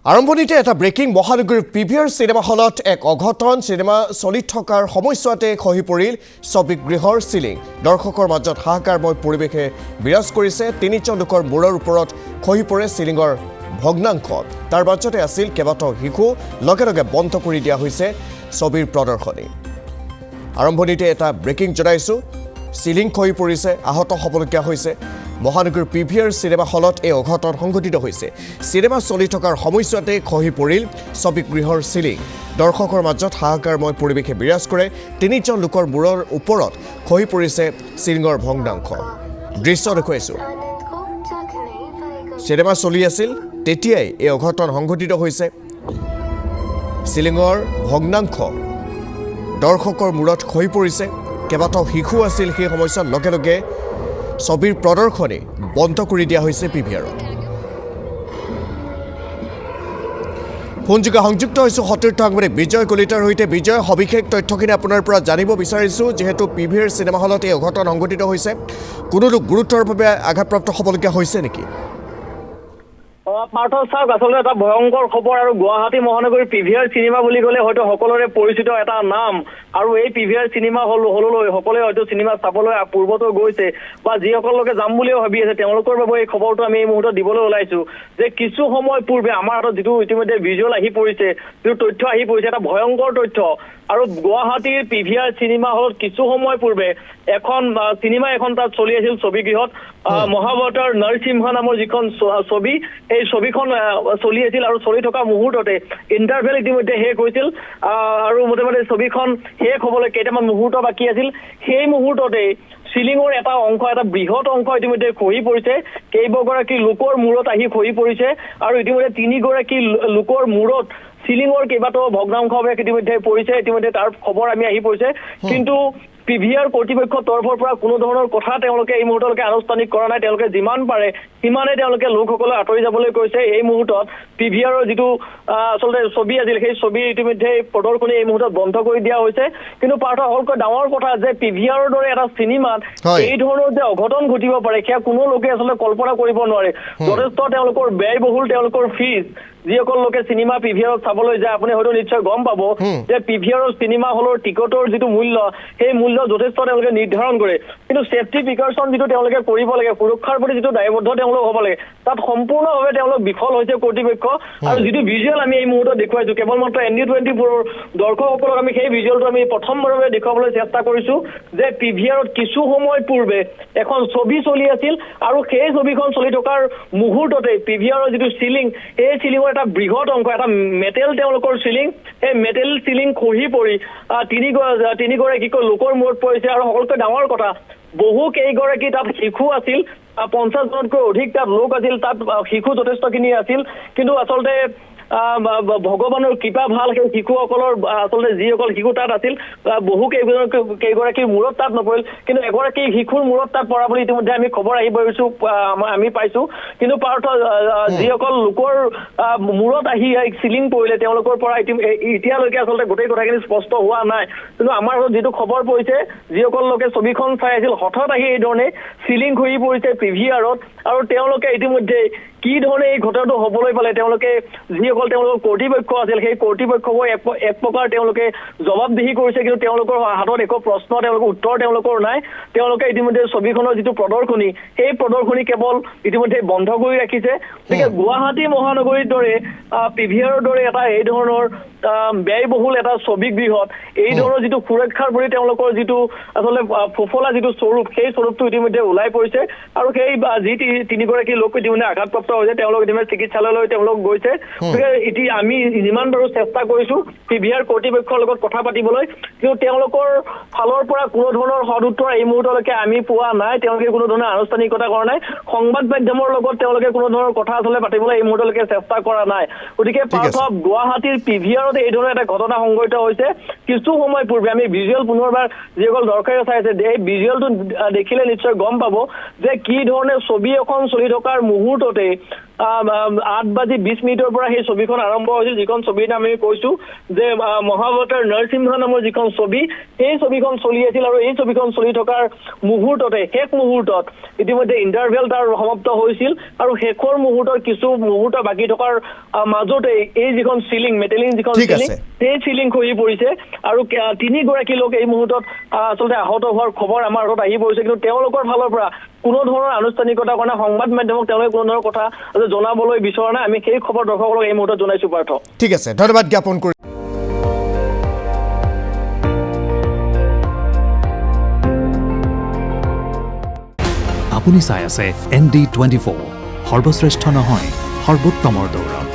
আৰম্ভণিতে এটা ব্ৰেকিং মহানগৰীৰ পিভিআৰ চিনেমা হলত এক অঘটন চিনেমা চলি থকাৰ সময়ছোৱাতে খহি পৰিল ছবিগৃহৰ চিলিং দৰ্শকৰ মাজত হাহাকাৰময় পৰিৱেশে বিৰাজ কৰিছে তিনিজন লোকৰ মূৰৰ ওপৰত খহি পৰে চিলিঙৰ ভগ্নাংশ তাৰ মাজতে আছিল কেইবাটাও শিশু লগে লগে বন্ধ কৰি দিয়া হৈছে ছবিৰ প্ৰদৰ্শনী আৰম্ভণিতে এটা ব্ৰেকিং জনাইছো চিলিং খহি পৰিছে আহত হ'বলগীয়া হৈছে মহানগৰ পিভিআৰ চিনেমা হলত এই অঘটন সংঘটিত হৈছে চিনেমা চলি থকাৰ সময়ছোৱাতে খহি পৰিল ছবিগৃহৰ চিলিং দৰ্শকৰ মাজত হাহাকাৰময় পৰিৱেশে বিৰাজ কৰে তিনিজন লোকৰ মূৰৰ ওপৰত খহি পৰিছে চিলিঙৰ ভগ্নাংশ দৃশ্য দেখুৱাইছো চিনেমা চলি আছিল তেতিয়াই এই অঘটন সংঘটিত হৈছে চিলিঙৰ ভগ্নাংশ দৰ্শকৰ মূৰত খহি পৰিছে কেইবাটাও শিশু আছিল সেই সময়ছোৱাত লগে লগে ছবিৰ প্ৰদৰ্শনী বন্ধ কৰি দিয়া হৈছে পিভিআৰত ফোনযোগে সংযুক্ত হৈছোঁ সতীৰ্থ সাংবাদিক বিজয় কলিতাৰ সৈতে বিজয় সবিশেষ তথ্যখিনি আপোনাৰ পৰা জানিব বিচাৰিছোঁ যিহেতু পিভিআৰ চিনেমা হলত এই অঘটন সংঘটিত হৈছে কোনো লোক গুৰুতৰভাৱে আঘাতপ্ৰাপ্ত হ'বলগীয়া হৈছে নেকি পাৰ্থ চাওক আচলতে এটা ভয়ংকৰ খবৰ আৰু গুৱাহাটী মহানগৰীৰ পিভিআৰ চিনেমা বুলি ক'লে হয়তো সকলোৰে পৰিচিত এটা নাম আৰু এই পিভিআৰ চিনেমা হললৈ সকলোৱে হয়তো চিনেমা চাবলৈ পূৰ্বতো গৈছে বা যিসকল লোকে যাম বুলিও ভাবি আছে তেওঁলোকৰ বাবে এই খবৰটো আমি এই মুহূৰ্তত দিবলৈ ওলাইছো যে কিছু সময় পূৰ্বে আমাৰ হাতত যিটো ইতিমধ্যে ভিজুৱেল আহি পৰিছে যিটো তথ্য আহি পৰিছে এটা ভয়ংকৰ তথ্য আৰু গুৱাহাটীৰ পিভিআৰ চিনেমা হলত কিছু সময় পূৰ্বে এখন চিনেমা এখন তাত চলি আছিল ছবিগৃহত মহাভাৰতৰ নৰসিংহ নামৰ যিখন ছবি এই ছবিখন চলি আছিল আৰু চলি থকা মুহূৰ্ততে ইণ্টাৰভেল ইতিমধ্যে শেষ হৈছিল আৰু মোটামুটি ছবিখন শেষ হ'বলৈ কেইটামান মুহূৰ্ত বাকী আছিল সেই মুহূৰ্ততে চিলিঙৰ এটা অংশ এটা বৃহৎ অংশ ইতিমধ্যে খহি পৰিছে কেইবাগৰাকী লোকৰ মূৰত আহি খহি পৰিছে আৰু ইতিমধ্যে তিনিগৰাকী লোকৰ মূৰত চিলিঙৰ কেইবাটাও ভগ্নাংশ ইতিমধ্যে পৰিছে ইতিমধ্যে তাৰ খবৰ আমি আহি পৰিছে কিন্তু পিভিআৰ কৰ্তৃপক্ষৰ তৰফৰ পৰা কোনো ধৰণৰ কথা তেওঁলোকে এই মুহূৰ্তলৈকে আনুষ্ঠানিক কৰা নাই তেওঁলোকে যিমান পাৰে সিমানে তেওঁলোকে লোকসকলে আঁতৰি যাবলৈ কৈছে এই মুহূৰ্তত পিভিআৰৰ যিটো আচলতে ছবি আছিল সেই ছবি ইতিমধ্যে প্ৰদৰ্শনী এই মুহূৰ্তত বন্ধ কৰি দিয়া হৈছে কিন্তু পাৰ্থ হলকৈ ডাঙৰ কথা যে পিভিআৰৰ দৰে এটা চিনেমাত এই ধৰণৰ যে অঘটন ঘটিব পাৰে সেয়া কোনো লোকে আচলতে কল্পনা কৰিব নোৱাৰে যথেষ্ট তেওঁলোকৰ ব্যয়বহুল তেওঁলোকৰ ফিজ যিসকল লোকে চিনেমা পিভিআৰত চাবলৈ যায় আপুনি হয়তো নিশ্চয় গম পাব যে পিভিআৰৰ চিনেমা হলৰ টিকটৰ যিটো মূল্য সেই মূল্য যথেষ্ট তেওঁলোকে নিৰ্ধাৰণ কৰে কিন্তু সেফটি প্ৰিকশ্যন যিটো তেওঁলোকে কৰিব লাগে সুৰক্ষাৰ প্ৰতি যিটো দায়বদ্ধ তেওঁলোক হ'ব লাগে তাত সম্পূৰ্ণভাৱে তেওঁলোক বিফল হৈছে কৰ্তৃপক্ষ আৰু যিটো ভিজুৱেল আমি এই মুহূৰ্তত দেখুৱাইছো কেৱল মাত্ৰ ND24 দৰ্শকসকলক আমি সেই ভিজুৱেলটো আমি প্ৰথমবাৰৰ বাবে দেখুৱাবলৈ চেষ্টা কৰিছো যে পিভিআৰত কিছু সময় পূৰ্বে এখন ছবি চলি আছিল আৰু সেই ছবিখন চলি থকাৰ মুহূৰ্ততে পিভিআৰৰ যিটো চিলিং এই চিলিঙৰ এটা বৃহৎ অংশ এটা মেটেল তেওঁলোকৰ চিলিং এই মেটেল চিলিং খহি পৰি তিনিগৰাকীকৈ লোকৰ মূৰত পৰিছে আৰু সকলোতকৈ ডাঙৰ কথা বহু কেইগৰাকী তাত শিশু আছিল 50 জনতকৈ অধিক তাত লোক আছিল তাত শিশু যথেষ্টখিনি আছিল কিন্তু আচলতে ভগৱানৰ কৃপা ভাল সেই শিশুসকলৰ আচলতে যিসকল শিশু তাত আছিল বহু কেইগৰাকীৰ মূৰত তাত নপৰিল কিন্তু এগৰাকী শিশুৰ মূৰত তাত পৰা বুলি ইতিমধ্যে আমি খবৰ আহি পৰিছো আমি পাইছো কিন্তু পাৰ্থ যিসকল লোকৰ মূৰত আহি চিলিং পৰিলে তেওঁলোকৰ পৰা এতিয়ালৈকে আচলতে গোটেই কথাখিনি স্পষ্ট হোৱা নাই কিন্তু আমাৰ যিটো খবৰ পৰিছে যিসকল লোকে ছবিখন চাই আছিল হঠাৎ আহি এই ধৰণে চিলিং খহি পৰিছে পিভিআৰত আৰু তেওঁলোকে ইতিমধ্যে কি ধৰণে এই ঘটনাটো হ'বলৈ পালে তেওঁলোকে যিসকল তেওঁলোকৰ কৰ্তৃপক্ষ আছিল সেই কৰ্তৃপক্ষকো এক প্ৰকাৰ তেওঁলোকে জবাবদিহি কৰিছে কিন্তু তেওঁলোকৰ হাতত একো প্ৰশ্ন তেওঁলোকৰ উত্তৰ তেওঁলোকৰ নাই তেওঁলোকে ইতিমধ্যে ছবিখনৰ যিটো প্ৰদৰ্শনী সেই প্ৰদৰ্শনী কেৱল ইতিমধ্যে বন্ধ কৰি ৰাখিছে গতিকে গুৱাহাটী মহানগৰীৰ দৰে পিভিআৰৰ দৰে এটা এই ধৰণৰ ব্যয়বহুল এটা ছবিগৃহত এই ধৰণৰ যিটো সুৰক্ষাৰ প্ৰতি তেওঁলোকৰ যিটো আচলতে ফুফলা যিটো স্বৰূপ সেই স্বৰূপটো ইতিমধ্যে ওলাই পৰিছে আৰু সেই যি তিনিগৰাকী লোক ইতিমধ্যে আঘাতপ্ৰাপ্ত হৈছে তেওঁলোক ইতিমধ্যে চিকিৎসালয়লৈ তেওঁলোক গৈছে গতিকে এতিয়া আমি যিমান পাৰো চেষ্টা কৰিছো পিভিআৰ কৰ্তৃপক্ষৰ লগত কথা পাতিবলৈ কিন্তু তেওঁলোকৰ ফালৰ পৰা কোনো ধৰণৰ সদুত্তৰ এই মুহূৰ্তলৈকে আমি পোৱা নাই তেওঁলোকে কোনো ধৰণৰ আনুষ্ঠানিকতা কৰা নাই সংবাদ মাধ্যমৰ লগত তেওঁলোকে কোনো ধৰণৰ কথা আচলতে পাতিবলৈ এই মুহূৰ্তলৈকে চেষ্টা কৰা নাই গতিকে পাৰ্থ গুৱাহাটীৰ পিভিআৰত এই ধৰণৰ এটা ঘটনা সংঘটিত হৈছে কিছু সময় পূৰ্বে আমি ভিজুৱেল পুনৰবাৰ যিসকল দৰ্শকে চাইছে এই ভিজুৱেলটো দেখিলে নিশ্চয় গম পাব যে কি ধৰণে ছবি এখন চলি থকাৰ মুহূৰ্ততে 8:20 পৰা সেই ছবিখন আৰম্ভ হৈছিল, যিখন ছবিৰ নাম আমি কৈছো যে মহাৱতাৰ নৰসিংহ নামৰ যিখন ছবি, এই ছবিখন চলি আছিল। আৰু এই ছবিখন চলি থকাৰ মুহূৰ্ততে, শেষ মুহূৰ্তত ইতিমধ্যে ইণ্টাৰভেল তাৰ সমাপ্ত হৈছিল আৰু শেষৰ মুহূৰ্তৰ কিছু মুহূৰ্ত বাকী থকাৰ মাজতে এই যিখন চিলিং, মেটেলিং যিখন ঠিক চিলিং, আছে। সেই চিলিং খহি পৰিছে আৰু 3গৰাকী লোক এই মুহূৰ্তত আচলতে আহত হোৱাৰ খবৰ আমাৰ হাতত আহি পৰিছে। কিন্তু তেওঁলোকৰ ফালৰ পৰা কোনো ধৰণৰ আনুষ্ঠানিকতাৰ কাৰণে সংবাদ মাধ্যমক তেওঁলোকে কোনো ধৰণৰ কথা জনাবলৈ বিচৰা নাই। আমি সেই খবৰ দৰ্শকসকলক এই মুহূৰ্তত জনাইছো পাৰ্থ। ঠিক আছে, ধন্যবাদ জ্ঞাপন কৰি। আপুনি চাই আছে ND24, সৰ্বশ্ৰেষ্ঠ নহয়, সৰ্বোত্তমৰ দৌৰ।